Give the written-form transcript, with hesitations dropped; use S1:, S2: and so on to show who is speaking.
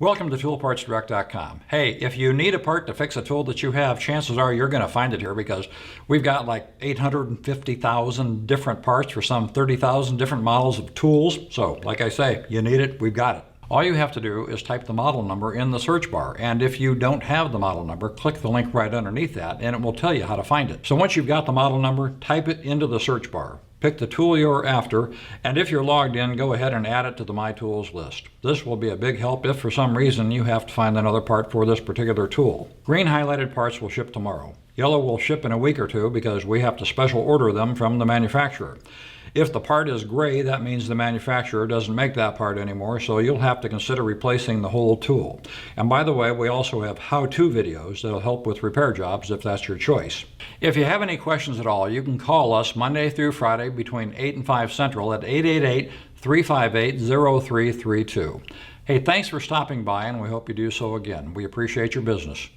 S1: Welcome to ToolPartsDirect.com. Hey, if you need a part to fix a tool that you have, chances are you're going to find it here because we've got like 850,000 different parts for some 30,000 different models of tools. So, like I say, you need it, we've got it. All you have to do is type the model number in the search bar, and if you don't have the model number, click the link right underneath that and it will tell you how to find it. So once you've got the model number, type it into the search bar. Pick the tool you're after, and if you're logged in, go ahead and add it to the My Tools list. This will be a big help if for some reason you have to find another part for this particular tool. Green highlighted parts will ship tomorrow. Yellow will ship in a week or two because we have to special order them from the manufacturer. If the part is gray, that means the manufacturer doesn't make that part anymore, so you'll have to consider replacing the whole tool. And by the way, we also have how-to videos that'll help with repair jobs if that's your choice. If you have any questions at all, you can call us Monday through Friday between 8 and 5 Central at 888-358-0332. Hey, thanks for stopping by, and we hope you do so again. We appreciate your business.